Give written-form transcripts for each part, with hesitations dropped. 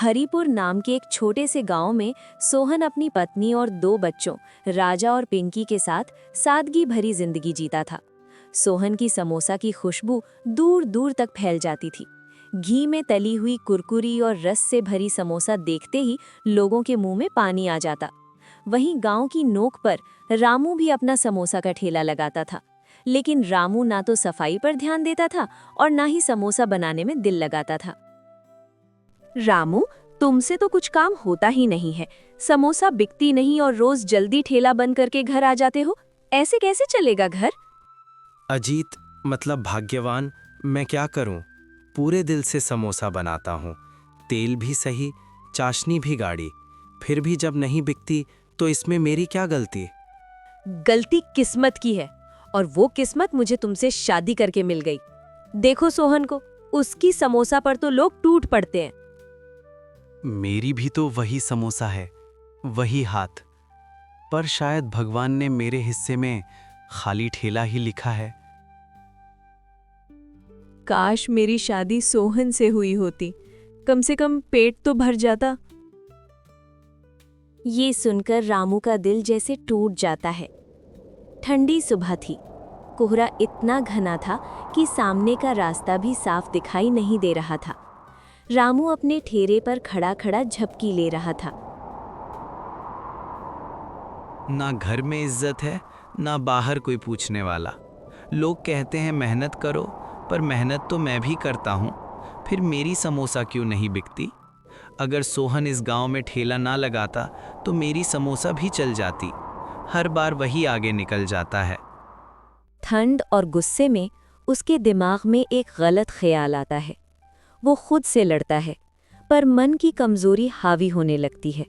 हरिपुर नाम के एक छोटे से गांव में सोहन अपनी पत्नी और 2 बच्चों राजा और पिंकी के साथ सादगी भरी जिंदगी जीता था। सोहन की समोसा की खुशबू दूर दूर तक फैल जाती थी। घी में तली हुई कुरकुरी और रस से भरी समोसा देखते ही लोगों के मुंह में पानी आ जाता। वहीं गांव की नोक पर रामू भी अपना समोसा का ठेला लगाता था, लेकिन रामू ना तो सफाई पर ध्यान देता था और ना ही समोसा बनाने में दिल लगाता था। रामू, तुमसे तो कुछ काम होता ही नहीं है। समोसा बिकती नहीं और रोज जल्दी ठेला बंद करके घर आ जाते हो। ऐसे कैसे चलेगा घर? अजीत मतलब भाग्यवान, मैं क्या करूं? पूरे दिल से समोसा बनाता हूं, तेल भी सही, चाशनी भी गाढ़ी, फिर भी जब नहीं बिकती तो इसमें मेरी क्या गलती? गलती किस्मत की है, और वो किस्मत मुझे तुमसे शादी करके मिल गई। देखो सोहन को, उसकी समोसा पर तो लोग टूट पड़ते हैं। मेरी भी तो वही समोसा है, वही हाथ, पर शायद भगवान ने मेरे हिस्से में खाली ठेला ही लिखा है। काश मेरी शादी सोहन से हुई होती, कम से कम पेट तो भर जाता। ये सुनकर रामू का दिल जैसे टूट जाता है। ठंडी सुबह थी। कोहरा इतना घना था कि सामने का रास्ता भी साफ दिखाई नहीं दे रहा था। रामू अपने ठेरे पर खड़ा खड़ा झपकी ले रहा था। ना घर में इज्जत है, ना बाहर कोई पूछने वाला। लोग कहते हैं मेहनत करो, पर मेहनत तो मैं भी करता हूँ, फिर मेरी समोसा क्यों नहीं बिकती? अगर सोहन इस गांव में ठेला ना लगाता तो मेरी समोसा भी चल जाती। हर बार वही आगे निकल जाता है। ठंड और गुस्से में उसके दिमाग में एक गलत ख्याल आता है। वो खुद से लड़ता है, पर मन की कमजोरी हावी होने लगती है।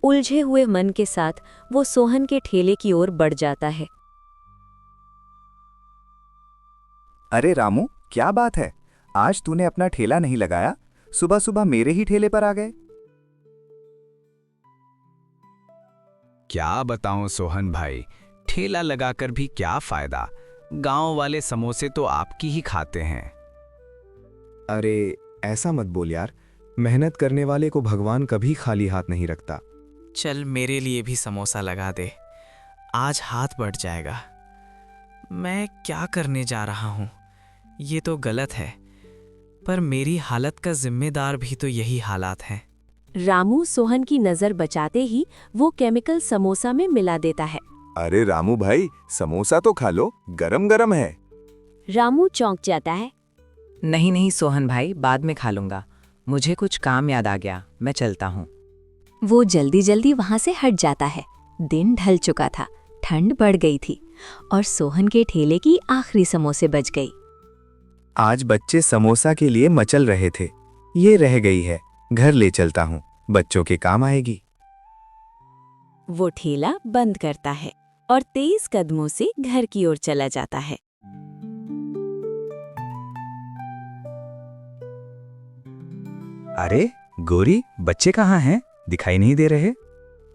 उलझे हुए मन के साथ वो सोहन के ठेले की ओर बढ़ जाता है। अरे रामू, क्या बात है? आज तूने अपना ठेला नहीं लगाया, सुबह सुबह मेरे ही ठेले पर आ गए। क्या बताऊं सोहन भाई, ठेला लगाकर भी क्या फायदा? गांव वाले समोसे तो आपकी ही खाते हैं। अरे ऐसा मत बोल यार, मेहनत करने वाले को भगवान कभी खाली हाथ नहीं रखता। चल मेरे लिए भी समोसा लगा दे, आज हाथ बढ़ जाएगा। मैं क्या करने जा रहा हूँ? ये तो गलत है, पर मेरी हालत का जिम्मेदार भी तो यही हालात हैं। रामू सोहन की नजर बचाते ही वो केमिकल समोसा में मिला देता है। अरे रामू भाई, समोसा तो खा लो, गरम गरम है। रामू चौंक जाता है। नहीं नहीं सोहन भाई, बाद में खा लूंगा। मुझे कुछ काम याद आ गया, मैं चलता हूँ। वो जल्दी जल्दी वहां से हट जाता है। दिन ढल चुका था, ठंड बढ़ गई थी और सोहन के ठेले की आखिरी समोसे बच गई। आज बच्चे समोसा के लिए मचल रहे थे, ये रह गई है, घर ले चलता हूँ, बच्चों के काम आएगी। वो ठेला बंद करता है और तेज कदमों से घर की ओर चला जाता है। अरे गोरी, बच्चे कहाँ हैं? दिखाई नहीं दे रहे।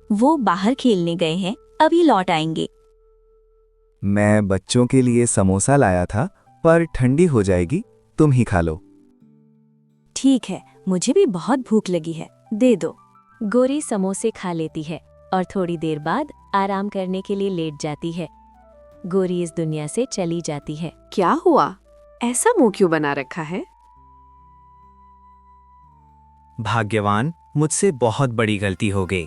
वो बाहर खेलने गए हैं, अभी लौट आएंगे। मैं बच्चों के लिए समोसा लाया था, पर ठंडी हो जाएगी, तुम ही खा लो। ठीक है, मुझे भी बहुत भूख लगी है, दे दो। गोरी समोसे खा लेती है और थोड़ी देर बाद आराम करने के लिए लेट जाती है। गोरी इस दुनिया से चली जाती है। क्या हुआ? ऐसा मुंह क्यों बना रखा है? भाग्यवान, मुझसे बहुत बड़ी गलती हो गई।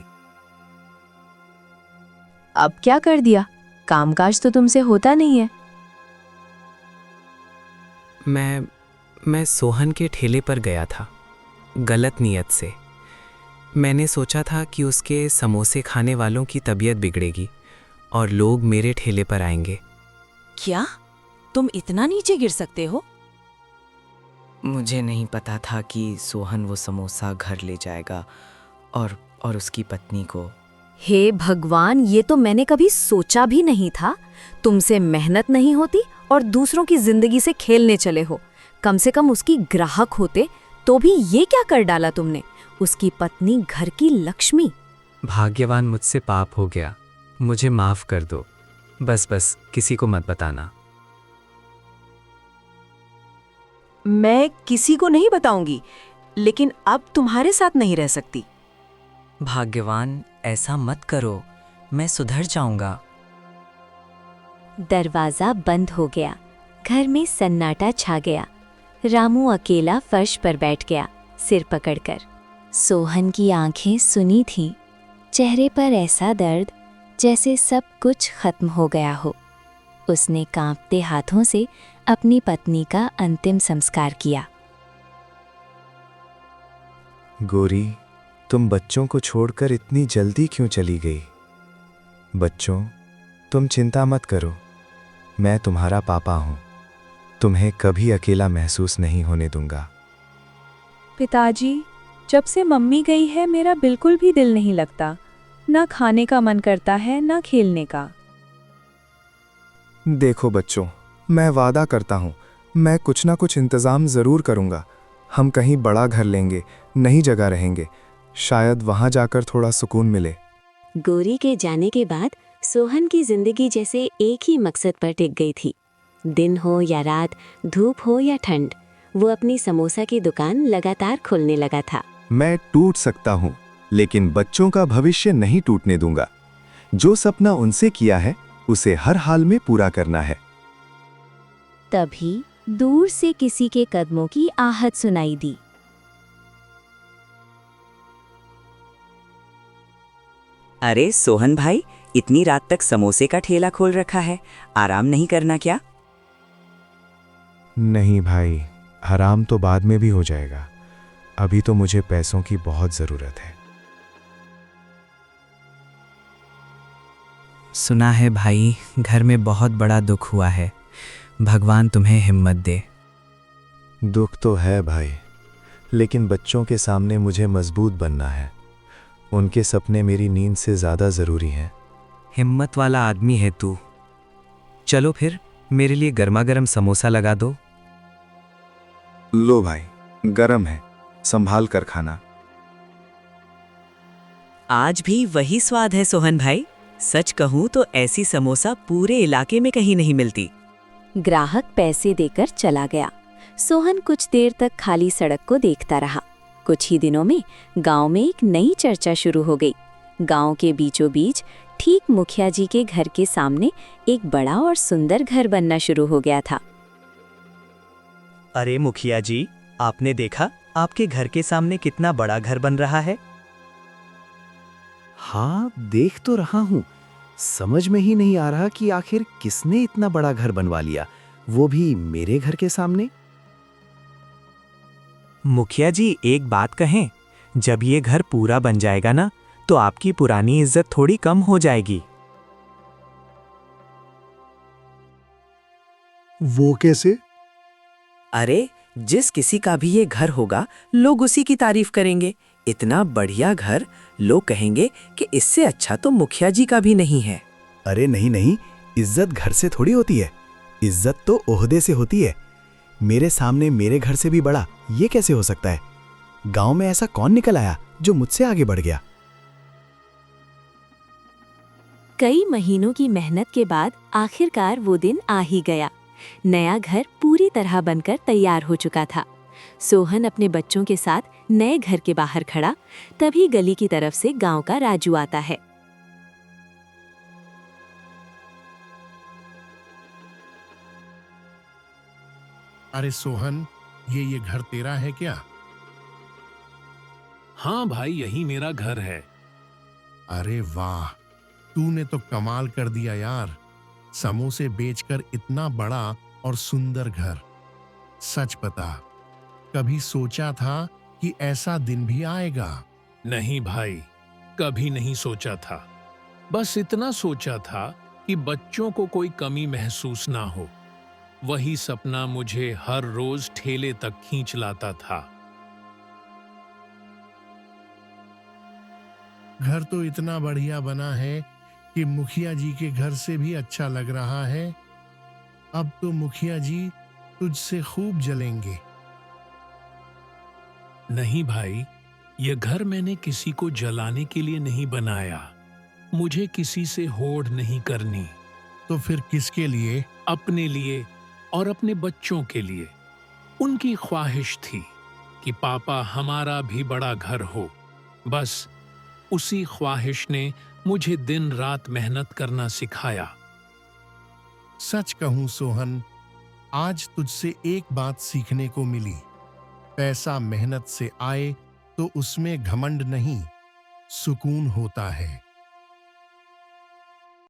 अब क्या कर दिया? कामकाज तो तुमसे होता नहीं है। मैं सोहन के ठेले पर गया था, गलत नीयत से। मैंने सोचा था कि उसके समोसे खाने वालों की तबीयत बिगड़ेगी और लोग मेरे ठेले पर आएंगे। क्या तुम इतना नीचे गिर सकते हो? मुझे नहीं पता था कि सोहन वो समोसा घर ले जाएगा और उसकी पत्नी को। हे भगवान, ये तो मैंने कभी सोचा भी नहीं था। तुमसे मेहनत नहीं होती और दूसरों की जिंदगी से खेलने चले हो। कम से कम उसकी ग्राहक होते तो भी ये क्या कर डाला तुमने? उसकी पत्नी घर की लक्ष्मी। भाग्यवान, मुझसे पाप हो गया, मुझे माफ कर दो। बस किसी को मत बताना। मैं किसी को नहीं बताऊंगी, लेकिन अब तुम्हारे साथ नहीं रह सकती। भाग्यवान, ऐसा मत करो, मैं सुधर जाऊंगा। दरवाजा बंद हो गया। घर में सन्नाटा छा गया। रामू अकेला फर्श पर बैठ गया, सिर पकड़कर। सोहन की आंखें सुनी थीं, चेहरे पर ऐसा दर्द जैसे सब कुछ खत्म हो गया हो। उसने कांपते हाथों से अपनी पत्नी का अंतिम संस्कार किया। गोरी, तुम बच्चों को छोड़कर इतनी जल्दी क्यों चली गई? बच्चों, तुम चिंता मत करो, मैं तुम्हारा पापा हूं। तुम्हें कभी अकेला महसूस नहीं होने दूंगा। पिताजी, जब से मम्मी गई है मेरा बिल्कुल भी दिल नहीं लगता। ना खाने का मन करता है, ना खेलने का। देखो बच्चों, मैं वादा करता हूँ, मैं कुछ ना कुछ इंतज़ाम ज़रूर करूँगा। हम कहीं बड़ा घर लेंगे, नई जगह रहेंगे, शायद वहाँ जाकर थोड़ा सुकून मिले। गोरी के जाने के बाद सोहन की जिंदगी जैसे एक ही मकसद पर टिक गई थी। दिन हो या रात, धूप हो या ठंड, वो अपनी समोसा की दुकान लगातार खोलने लगा था। मैं टूट सकता हूं, लेकिन बच्चों का भविष्य नहीं टूटने दूंगा। जो सपना उनसे किया है, उसे हर हाल में पूरा करना है। तभी दूर से किसी के कदमों की आहट सुनाई दी। अरे सोहन भाई, इतनी रात तक समोसे का ठेला खोल रखा है, आराम नहीं करना क्या? नहीं भाई, आराम तो बाद में भी हो जाएगा। अभी तो मुझे पैसों की बहुत ज़रूरत है। सुना है भाई, घर में बहुत बड़ा दुख हुआ है। भगवान तुम्हें हिम्मत दे। दुख तो है भाई, लेकिन बच्चों के सामने मुझे मजबूत बनना है। उनके सपने मेरी नींद से ज़्यादा ज़रूरी हैं। हिम्मत वाला आदमी है तू। चलो फिर, मेरे लिए गर्मा गर्म समोसा लगा दो। लो भाई, गरम है, संभाल कर खाना। आज भी वही स्वाद है सोहन भाई। सच कहूँ तो ऐसी समोसा पूरे इलाके में कहीं नहीं मिलती। ग्राहक पैसे देकर चला गया। सोहन कुछ देर तक खाली सड़क को देखता रहा। कुछ ही दिनों में गांव में एक नई चर्चा शुरू हो गई। गांव के बीचों बीच, ठीक मुखिया जी के घर के सामने, एक बड़ा और सुंदर घर बनना शुरू हो गया था। अरे मुखिया जी, आपने देखा आपके घर के सामने कितना बड़ा घर बन रहा है? हाँ, देख तो रहा हूँ। समझ में ही नहीं आ रहा कि आखिर किसने इतना बड़ा घर बनवा लिया, वो भी मेरे घर के सामने। मुखिया जी, एक बात कहें, जब ये घर पूरा बन जाएगा ना, तो आपकी पुरानी इज्जत थोड़ी कम हो जाएगी। वो कैसे? अरे, जिस किसी का भी ये घर होगा, लोग उसी की तारीफ करेंगे। इतना बढ़िया घर, लोग कहेंगे कि इससे अच्छा तो मुखिया जी का भी नहीं है। अरे नहीं नहीं, इज्जत घर से थोड़ी होती है, इज्जत तो ओहदे से होती है। मेरे सामने मेरे घर से भी बड़ा ये कैसे हो सकता है? गांव में ऐसा कौन निकल आया जो मुझसे आगे बढ़ गया? कई महीनों की मेहनत के बाद आखिरकार वो दिन आ ही गया। नया घर पूरी तरह बनकर तैयार हो चुका था। सोहन अपने बच्चों के साथ नए घर के बाहर खड़ा, तभी गली की तरफ से गांव का राजू आता है। अरे सोहन, ये घर तेरा है क्या? हाँ भाई, यही मेरा घर है। अरे वाह, तूने तो कमाल कर दिया यार। समोसे बेचकर इतना बड़ा और सुंदर घर। सच बता, कभी सोचा था कि ऐसा दिन भी आएगा? नहीं भाई, कभी नहीं सोचा था। बस इतना सोचा था कि बच्चों को कोई कमी महसूस ना हो। वही सपना मुझे हर रोज ठेले तक खींच लाता था। घर तो इतना बढ़िया बना है कि मुखिया जी के घर से भी अच्छा लग रहा है। अब तो मुखिया जी तुझसे खूब जलेंगे। नहीं भाई, यह घर मैंने किसी को जलाने के लिए नहीं बनाया। मुझे किसी से होड़ नहीं करनी। तो फिर किसके लिए? अपने लिए और अपने बच्चों के लिए। उनकी ख्वाहिश थी कि पापा हमारा भी बड़ा घर हो। बस उसी ख्वाहिश ने मुझे दिन रात मेहनत करना सिखाया। सच कहूं सोहन, आज तुझसे एक बात सीखने को मिली। पैसा मेहनत से आए तो उसमें घमंड नहीं, सुकून होता है।